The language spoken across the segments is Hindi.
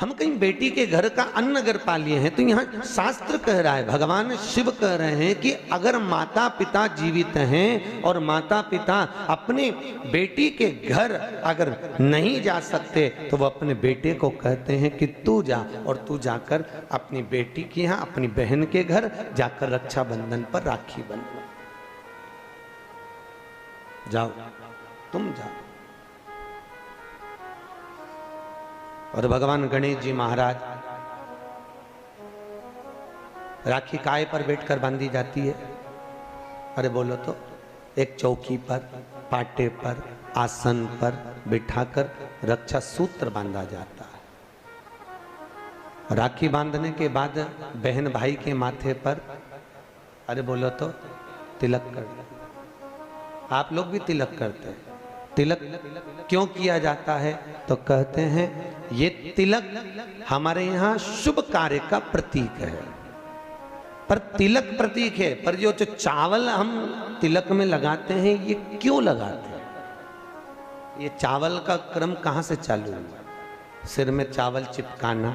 हम कहीं बेटी के घर का अन्न अगर पा लिए हैं तो यहाँ शास्त्र कह रहा है, भगवान शिव कह रहे हैं कि अगर माता पिता जीवित हैं और माता पिता अपने बेटी के घर अगर नहीं जा सकते तो वो अपने बेटे को कहते हैं कि तू जा, और तू जाकर अपनी बेटी के यहाँ अपनी बहन के घर जाकर रक्षाबंधन पर राखी बंधो। जाओ, तुम जाओ। और भगवान गणेश जी महाराज राखी काय पर बैठकर बांधी जाती है? अरे बोलो तो, एक चौकी पर, पाटे पर, आसन पर बिठाकर रक्षा सूत्र बांधा जाता है। राखी बांधने के बाद बहन भाई के माथे पर, अरे बोलो तो, तिलक कर। आप लोग भी तिलक करते हैं। तिलक क्यों किया जाता है? तो कहते हैं ये तिलक हमारे यहाँ शुभ कार्य का प्रतीक है। पर तिलक प्रतीक है, पर जो चावल हम तिलक में लगाते हैं ये क्यों लगाते हैं? ये चावल का क्रम कहाँ से चालू हुआ? सिर में चावल चिपकाना,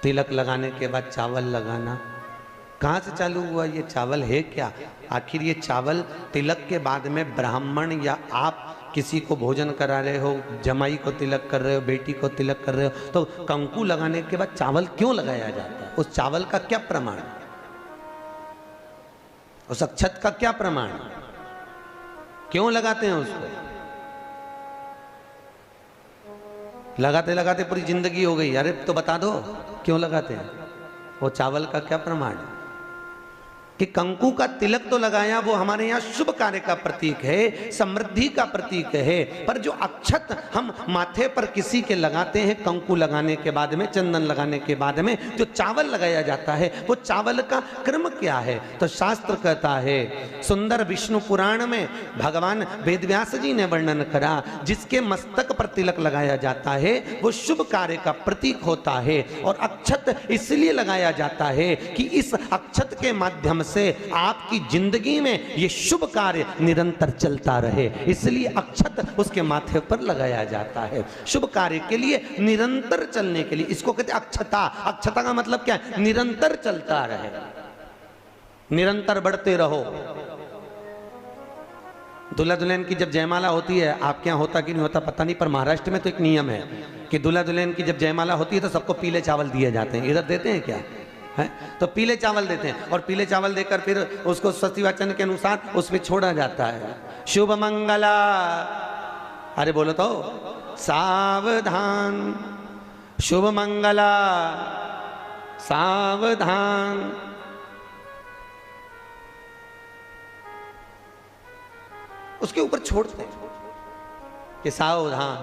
तिलक लगाने के बाद चावल लगाना, कहाँ से चालू हुआ? ये चावल है क्या? आखिर ये चावल तिलक के बाद में ब्राह्मण या आप किसी को भोजन करा रहे हो, जमाई को तिलक कर रहे हो, बेटी को तिलक कर रहे हो, तो कंकु लगाने के बाद चावल क्यों लगाया जाता है? उस चावल का क्या प्रमाण? उस अक्षत का क्या प्रमाण? क्यों लगाते हैं उसको? लगाते लगाते पूरी जिंदगी हो गई। अरे तो बता दो क्यों लगाते हैं? वो चावल का क्या प्रमाण है? कि कंकु का तिलक तो लगाया, वो हमारे यहाँ शुभ कार्य का प्रतीक है, समृद्धि का प्रतीक है। पर जो अक्षत हम माथे पर किसी के लगाते हैं, कंकु लगाने के बाद में, चंदन लगाने के बाद में जो चावल लगाया जाता है, वो चावल का क्रम क्या है? तो शास्त्र कहता है, सुंदर विष्णु पुराण में भगवान वेदव्यास जी ने वर्णन करा, जिसके मस्तक पर तिलक लगाया जाता है वो शुभ कार्य का प्रतीक होता है। और अक्षत इसलिए लगाया जाता है कि इस अक्षत के माध्यम से आपकी जिंदगी में ये शुभ कार्य निरंतर चलता रहे, इसलिए अक्षत उसके माथे पर लगाया जाता है। शुभ कार्य के लिए, निरंतर चलने के लिए, इसको कहते हैं अक्षता। अक्षता का मतलब क्या है? निरंतर चलता रहे, निरंतर बढ़ते रहो। दूल्हा दुल्हन की जब जयमाला होती है, आपके यहाँ होता कि नहीं होता पता नहीं, पर महाराष्ट्र में तो एक नियम है कि दूल्हा दुल्हन की जब जयमाला होती है तो सबको पीले चावल दिए जाते हैं। इधर देते हैं क्या है? तो पीले चावल देते हैं, और पीले चावल देकर फिर उसको सतिवचन के अनुसार उस पर छोड़ा जाता है। शुभ मंगला, अरे बोलो तो, सावधान, शुभ मंगला सावधान। उसके ऊपर छोड़ते हैं कि सावधान।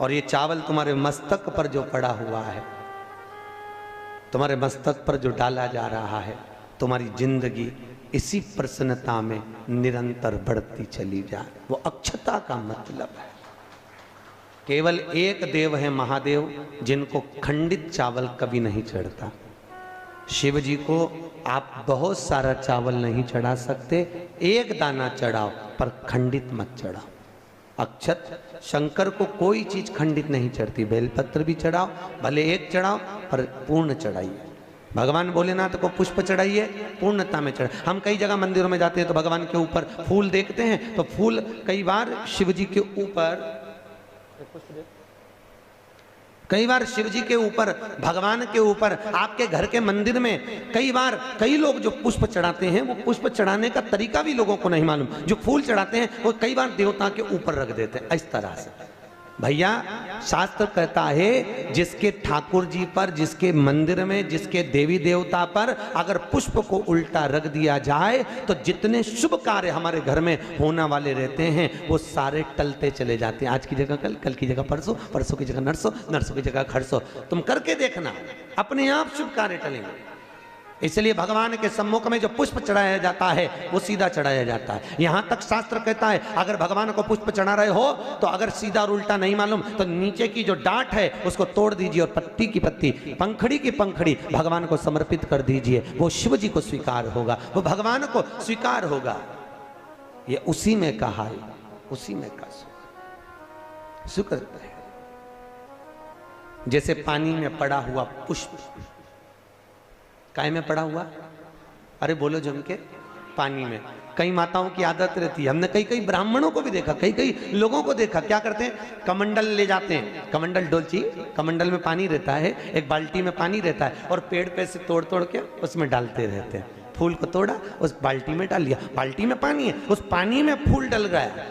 और ये चावल तुम्हारे मस्तक पर जो पड़ा हुआ है, तुम्हारे मस्तक पर जो डाला जा रहा है, तुम्हारी जिंदगी इसी प्रसन्नता में निरंतर बढ़ती चली जाए। वो अक्षता का मतलब है। केवल एक देव है महादेव, जिनको खंडित चावल कभी नहीं चढ़ता। शिव जी को आप बहुत सारा चावल नहीं चढ़ा सकते, एक दाना चढ़ाओ, पर खंडित मत चढ़ाओ। अक्षत, शंकर को कोई चीज खंडित नहीं चढ़ती। बेलपत्र भी चढ़ाओ, भले एक चढ़ाओ, पर पूर्ण चढ़ाइए। भगवान भोलेनाथ को पुष्प चढ़ाइए, पूर्णता में चढ़ाइए। हम कई जगह मंदिरों में जाते हैं तो भगवान के ऊपर फूल देखते हैं, तो फूल कई बार शिव जी के ऊपर, कई बार शिव जी के ऊपर, भगवान के ऊपर, आपके घर के मंदिर में कई बार कई लोग जो पुष्प चढ़ाते हैं, वो पुष्प चढ़ाने का तरीका भी लोगों को नहीं मालूम। जो फूल चढ़ाते हैं वो कई बार देवता के ऊपर रख देते हैं, इस तरह से। भैया शास्त्र कहता है, जिसके ठाकुर जी पर, जिसके मंदिर में, जिसके देवी देवता पर अगर पुष्प को उल्टा रख दिया जाए तो जितने शुभ कार्य हमारे घर में होने वाले रहते हैं वो सारे टलते चले जाते हैं। आज की जगह कल, कल की जगह परसों, परसों की जगह नरसों, नरसों की जगह खरसों। तुम करके देखना, अपने आप शुभ कार्य टलेंगे। इसलिए भगवान के सम्मुख में जो पुष्प चढ़ाया जाता है वो सीधा चढ़ाया जाता है। यहां तक शास्त्र कहता है, अगर भगवान को पुष्प चढ़ा रहे हो तो अगर सीधा और उल्टा नहीं मालूम तो नीचे की जो डांट है उसको तोड़ दीजिए, और पत्ती की पत्ती, पंखड़ी की पंखड़ी भगवान को समर्पित कर दीजिए। वो शिव जी को स्वीकार होगा, वो भगवान को स्वीकार होगा। ये उसी में का हाल, उसी में का सुख है। जैसे पानी में पड़ा हुआ पुष्प, काय में पड़ा हुआ, अरे बोलो जम के, पानी में। कई माताओं की आदत रहती है, हमने कई कई ब्राह्मणों को भी देखा, कई कई लोगों को देखा, क्या करते हैं, कमंडल ले जाते हैं, कमंडल डोलची, कमंडल में पानी रहता है, एक बाल्टी में पानी रहता है, और पेड़ पे से तोड़ तोड़ के उसमें डालते रहते हैं। फूल को तोड़ा, उस बाल्टी में डाल लिया, बाल्टी में पानी है, उस पानी में फूल डल गया,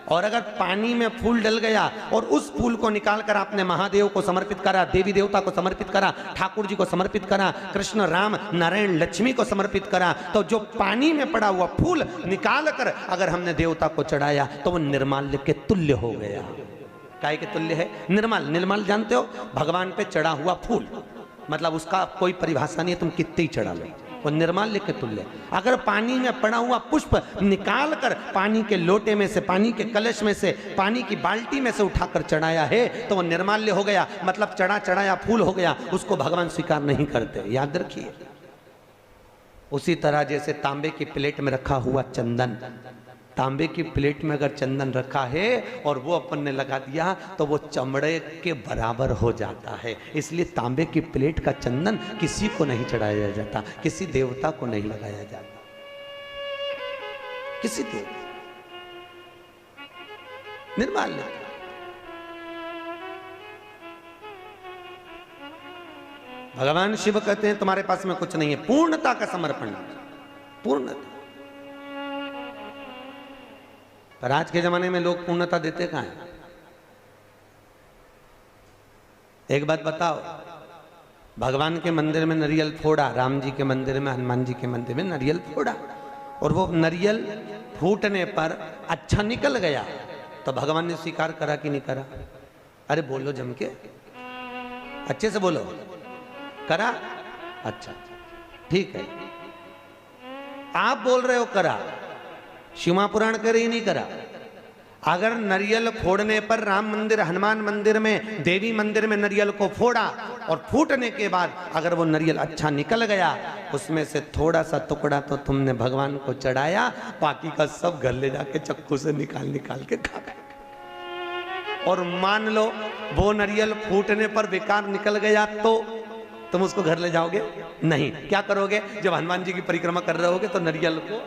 और अगर पानी में फूल डल गया और उस फूल को निकाल कर आपने महादेव को समर्पित करा, देवी देवता को समर्पित करा, ठाकुर जी को समर्पित करा, कृष्ण राम नारायण लक्ष्मी को समर्पित करा, तो जो पानी में पड़ा हुआ फूल निकाल कर अगर हमने देवता को चढ़ाया तो वो निर्माल्य के तुल्य हो गया। काय के तुल्य है? निर्माल। निर्माल जानते हो, भगवान पे चढ़ा हुआ फूल, मतलब उसका कोई परिभाषा नहीं है, तुम कितने ही चढ़ा लो, वो निर्माल्य के तुल्य। अगर पानी में पड़ा हुआ पुष्प निकाल कर पानी के लोटे में से, पानी के कलश में से, पानी की बाल्टी में से उठाकर चढ़ाया है तो वो निर्माल्य हो गया, मतलब चढ़ाया फूल हो गया, उसको भगवान स्वीकार नहीं करते, याद रखिए। उसी तरह जैसे तांबे की प्लेट में रखा हुआ चंदन, तांबे की प्लेट में अगर चंदन रखा है और वो अपन ने लगा दिया तो वो चमड़े के बराबर हो जाता है। इसलिए तांबे की प्लेट का चंदन किसी को नहीं चढ़ाया जाता, किसी देवता को नहीं लगाया जाता, किसी देवता, निर्माल्य। भगवान शिव कहते हैं तुम्हारे पास में कुछ नहीं है, पूर्णता का समर्पण, पूर्णता। पर आज के जमाने में लोग पूर्णता देते कहां हैं? एक बात बताओ, भगवान के मंदिर में नारियल फोड़ा, राम जी के मंदिर में, हनुमान जी के मंदिर में नारियल फोड़ा, और वो नारियल फूटने पर अच्छा निकल गया तो भगवान ने स्वीकार करा कि नहीं करा? अरे बोलो जम के, अच्छे से बोलो, करा? अच्छा ठीक है, आप बोल रहे हो करा, शिव पुराण करे ही नहीं करा। अगर नारियल फोड़ने पर राम मंदिर, हनुमान मंदिर में, देवी मंदिर में नारियल को फोड़ा और फूटने के बाद अगर वो नारियल अच्छा निकल गया, उसमें से थोड़ा सा टुकड़ा तो तुमने भगवान को चढ़ाया, बाकी का सब घर ले जाके चक्कू से निकाल निकाल के खा गए। और मान लो वो नारियल फूटने पर बेकार निकल गया तो तुम उसको घर ले जाओगे? नहीं। क्या करोगे? जब हनुमान जी की परिक्रमा कर रहे होगे तो नारियल को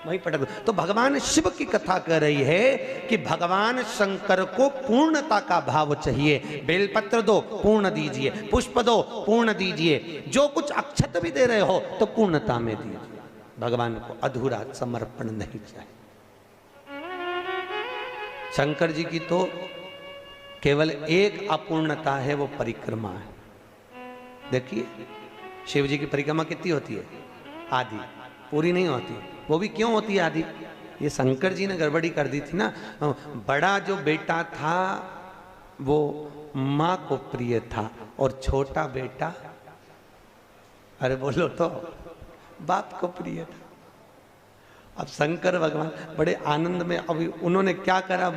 वहीं पटक दो। तो भगवान शिव की कथा कह रही है कि भगवान शंकर को पूर्णता का भाव चाहिए। बेलपत्र दो, पूर्ण दीजिए, पुष्प दो, पूर्ण दीजिए, जो कुछ अक्षत भी दे रहे हो तो पूर्णता में दीजिए। भगवान को अधूरा समर्पण नहीं चाहिए। शंकर जी की तो केवल एक अपूर्णता है, वो परिक्रमा है। देखिए शिव जी की परिक्रमा कितनी होती है? आधी, पूरी नहीं होती। वो भी क्यों होती है आधी? ये शंकर जी ने गड़बड़ी कर दी थी ना। बड़ा जो बेटा था वो माँ को प्रिय था और छोटा बेटा, अरे बोलो तो, बाप को प्रिय था। अब शंकर भगवान बड़े आनंद में, अभी उन्होंने क्या करा,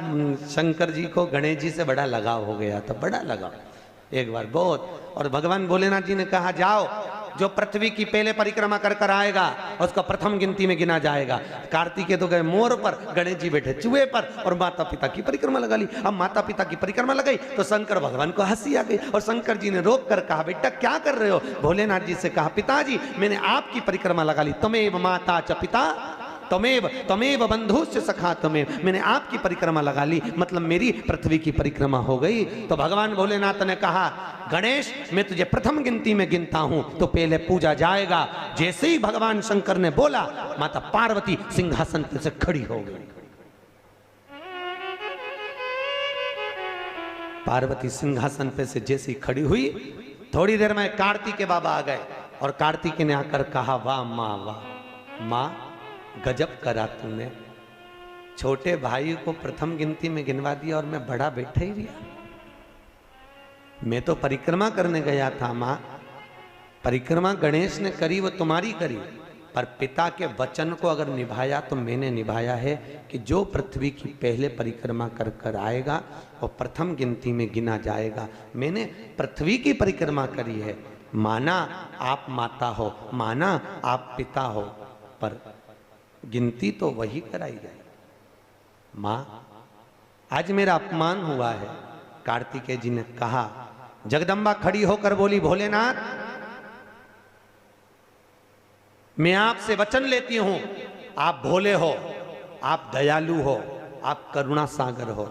शंकर जी को गणेश जी से बड़ा लगाव हो गया था, बड़ा लगाव एक बार बहुत। और भगवान भोलेनाथ जी ने कहा जाओ, जो पृथ्वी की पहले परिक्रमा कर कर आएगा उसको प्रथम गिनती में गिना जाएगा। कार्तिकेय तो गए मोर पर, गणेश जी बैठे चूहे पर, और माता पिता की परिक्रमा लगा ली। अब माता पिता की परिक्रमा लगाई तो शंकर भगवान को हंसी आ गई, और शंकर जी ने रोक कर कहा बेटा क्या कर रहे हो? भोलेनाथ जी से कहा पिताजी मैंने आपकी परिक्रमा लगा ली, तमेव माता च पिता तमेव बंधुश्च सखा तमेव, मैंने आपकी परिक्रमा लगा ली, मतलब मेरी पृथ्वी की परिक्रमा हो गई। तो भगवान भोलेनाथ ने कहा गणेश मैं तुझे प्रथम गिनती में गिनता हूं तो पहले पूजा जाएगा। जैसे ही भगवान शंकर ने बोला, माता पार्वती सिंहासन पर से खड़ी हो गई। पार्वती सिंहासन पे से जैसे ही खड़ी हुई, थोड़ी देर में कार्तिकेय बाबा आ गए, और कार्तिकेय ने आकर कहा वाह माँ, वाह माँ, गजब करा तूने, छोटे भाई को प्रथम गिनती में गिनवा दिया और मैं बड़ा बैठा ही रहा। मैं तो परिक्रमा करने गया था माँ, परिक्रमा गणेश ने करी वो तुम्हारी करी, पर पिता के वचन को अगर निभाया तो मैंने निभाया है कि जो पृथ्वी की पहले परिक्रमा कर कर आएगा वो प्रथम गिनती में गिना जाएगा। मैंने पृथ्वी की परिक्रमा करी है, माना आप माता हो, माना आप पिता हो, पर गिनती तो वही कराई जाए। माँ आज मेरा अपमान हुआ है। कार्तिकेय जी ने कहा जगदम्बा खड़ी होकर बोली, भोलेनाथ मैं आपसे वचन लेती हूं, आप भोले हो, आप दयालु हो, आप करुणा सागर हो,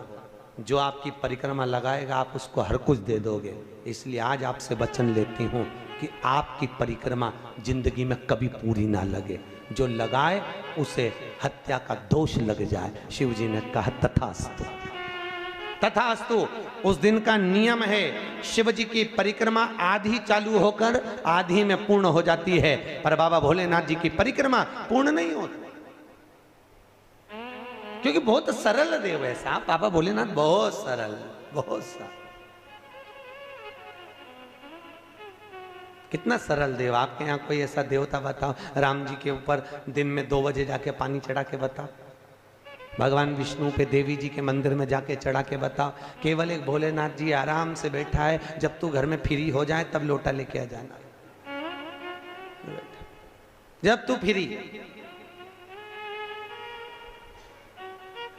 जो आपकी परिक्रमा लगाएगा आप उसको हर कुछ दे दोगे। इसलिए आज आपसे वचन लेती हूं कि आपकी परिक्रमा जिंदगी में कभी पूरी ना लगे, जो लगाए उसे हत्या का दोष लग जाए। शिव जी ने कहा तथास्तु, तथास्तु। उस दिन का नियम है, शिव जी की परिक्रमा आधी चालू होकर आधी में पूर्ण हो जाती है, पर बाबा भोलेनाथ जी की परिक्रमा पूर्ण नहीं होती, क्योंकि बहुत सरल देव है साहब बाबा भोलेनाथ, बहुत सरल, बहुत सरल। कितना सरल देव। आपके यहाँ कोई ऐसा देवता बताओ, राम जी के ऊपर दिन में 2 बजे जाके पानी चढ़ा के बताओ, भगवान विष्णु पे देवी जी के मंदिर में जाके चढ़ा के बताओ। केवल एक भोलेनाथ जी आराम से बैठा है, जब तू घर में फ्री हो जाए तब लोटा लेके आ जाना, जब तू फ्री।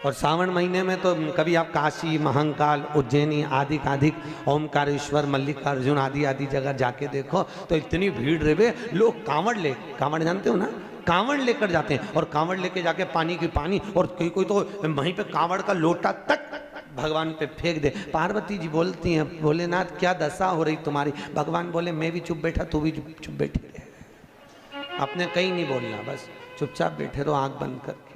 और सावन महीने में तो कभी आप काशी, महाकाल, उज्जैनी आदि आधिक, ओमकारेश्वर, मल्लिकार्जुन आदि आदि जगह जाके देखो तो इतनी भीड़ रहे, लोग कांवड़ जानते हो ना, कांवड़ लेकर जाते हैं, और कांवड़ लेके जाके पानी की पानी, और कोई तो वहीं पे कांवड़ का लोटा तक भगवान पे फेंक दे। पार्वती जी बोलती हैं, भोलेनाथ क्या दशा हो रही तुम्हारी? भगवान बोले, मैं भी चुप बैठा, तू भी चुप बैठी रहे, आपने कहीं नहीं बोलना, बस चुपचाप बैठे रहो आंख बंद करके।